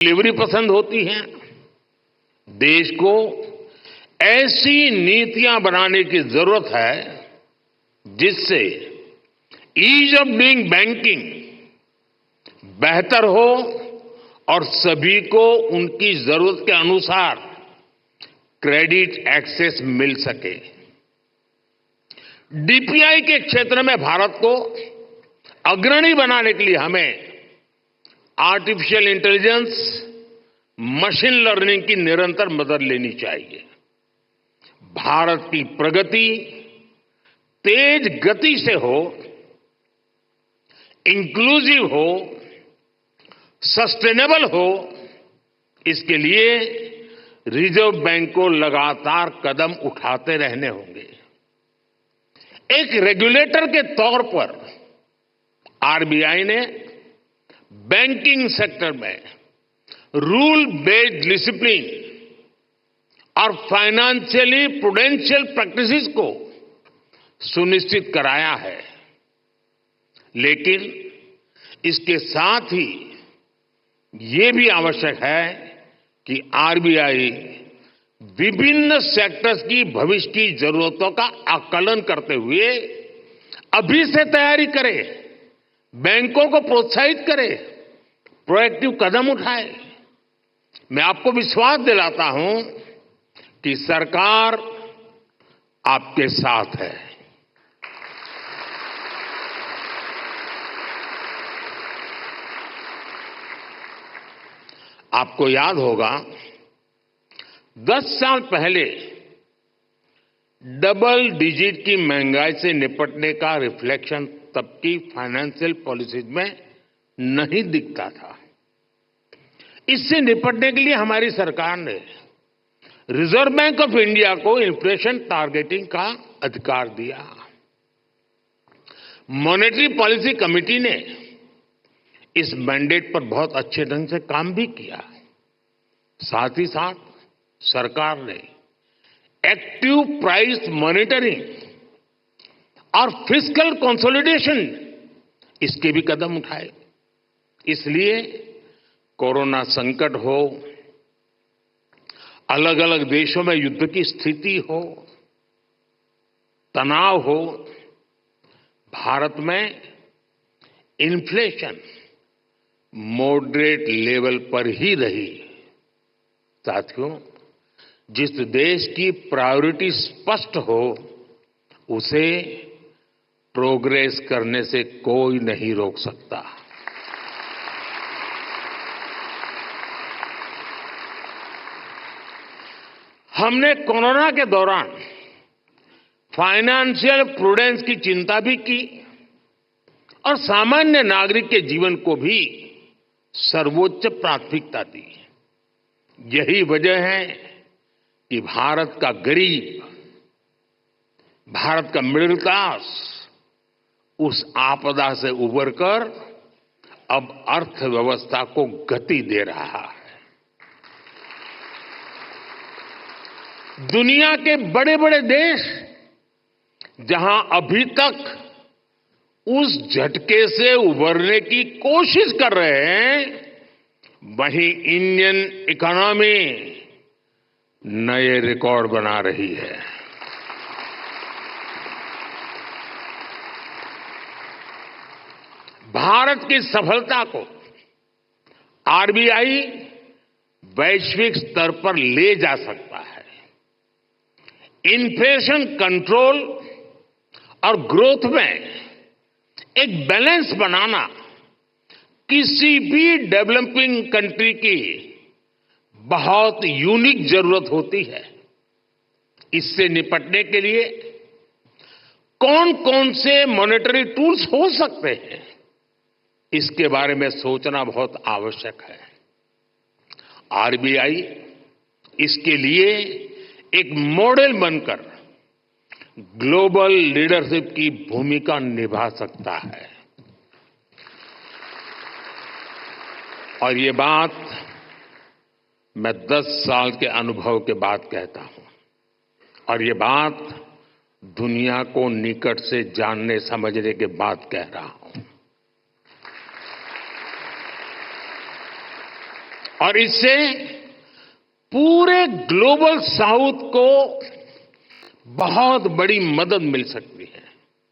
Delivery पसंद होती हैं। देश को ऐसी नीतियां बनाने की जरूरत है जिससे ईज ऑफ डूइंग बैंकिंग बेहतर हो और सभी को उनकी जरूरत के अनुसार क्रेडिट एक्सेस मिल सके। डीपीआई के क्षेत्र में भारत को अग्रणी बनाने के लिए हमें आर्टिफिशियल इंटेलिजेंस, मशीन लर्निंग की निरंतर मदद लेनी चाहिए। भारत की प्रगति तेज गति से हो, इंक्लूसिव हो, सस्टेनेबल हो, इसके लिए रिजर्व बैंक को लगातार कदम उठाते रहने होंगे। एक रेगुलेटर के तौर पर आरबीआई ने बैंकिंग सेक्टर में रूल बेस्ड डिसिप्लिन और फाइनेंशियली प्रूडेंशियल प्रैक्टिसेस को सुनिश्चित कराया है, लेकिन इसके साथ ही ये भी आवश्यक है कि आरबीआई विभिन्न सेक्टर्स की भविष्य की जरूरतों का आकलन करते हुए अभी से तैयारी करे, बैंकों को प्रोत्साहित करे, प्रोएक्टिव कदम उठाए। मैं आपको विश्वास दिलाता हूं कि सरकार आपके साथ है। आपको याद होगा 10 साल पहले डबल डिजिट की महंगाई से निपटने का रिफ्लेक्शन तब की फाइनेंशियल पॉलिसीज में नहीं दिखता था। इससे निपटने के लिए हमारी सरकार ने रिजर्व बैंक ऑफ इंडिया को इन्फ्लेशन टारगेटिंग का अधिकार दिया। मॉनेटरी पॉलिसी कमेटी ने इस मैंडेट पर बहुत अच्छे ढंग से काम भी किया। साथ ही साथ सरकार ने एक्टिव प्राइस मॉनिटरिंग और फिस्कल कंसोलिडेशन इसके भी कदम उठाए। इसलिए कोरोना संकट हो, अलग अलग देशों में युद्ध की स्थिति हो, तनाव हो, भारत में इन्फ्लेशन मॉडरेट लेवल पर ही रही। साथियों, जिस देश की प्रायोरिटी स्पष्ट हो उसे प्रोग्रेस करने से कोई नहीं रोक सकता। हमने कोरोना के दौरान फाइनेंशियल प्रूडेंस की चिंता भी की और सामान्य नागरिक के जीवन को भी सर्वोच्च प्राथमिकता दी। यही वजह है कि भारत का गरीब, भारत का मिडिल क्लास उस आपदा से उबरकर अब अर्थव्यवस्था को गति दे रहा है। दुनिया के बड़े बड़े देश जहां अभी तक उस झटके से उबरने की कोशिश कर रहे हैं, वहीं इंडियन इकोनॉमी नए रिकॉर्ड बना रही है। भारत की सफलता को आरबीआई वैश्विक स्तर पर ले जा सकता है। इन्फ्लेशन कंट्रोल और ग्रोथ में एक बैलेंस बनाना किसी भी डेवलपिंग कंट्री की बहुत यूनिक जरूरत होती है। इससे निपटने के लिए कौन कौन से मॉनेटरी टूल्स हो सकते हैं, इसके बारे में सोचना बहुत आवश्यक है। आरबीआई इसके लिए एक मॉडल बनकर ग्लोबल लीडरशिप की भूमिका निभा सकता है। और ये बात मैं 10 साल के अनुभव के बाद कहता हूं, और ये बात दुनिया को निकट से जानने समझने के बाद कह रहा हूं। और इससे पूरे ग्लोबल साउथ को बहुत बड़ी मदद मिल सकती है।